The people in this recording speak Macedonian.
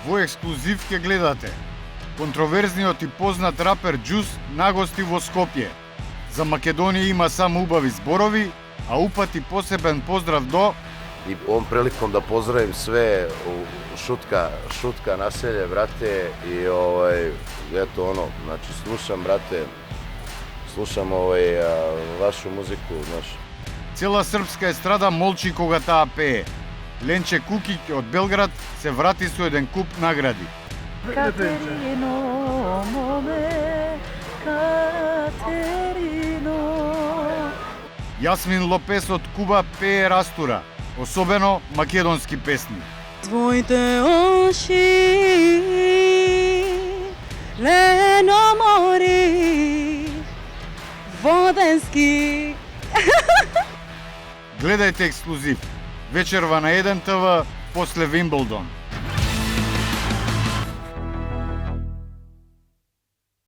Во ексклузив ќе гледате. Контроверзниот и познат рапер Џус нагости во Скопје. За Македонија има само убави зборови, а упати посебен поздрав до... I ovom prilikom da pozdravim sve u Šutka naselje, brate, i eto ono, znači slušam, brate, slušam vašu muziku, znaš. Цела српска естрада молчи кога таа пее. Ленче Кукиќ од Белград се врати со еден куп награди. Катерино, моме, Катерино. Јасмин Лопес од Куба пее растура, особено македонски песни. Твоите очи, лено мори, воденски. Гледајте ексклузив. Вечерва на 1 ТВ после Вимблдон.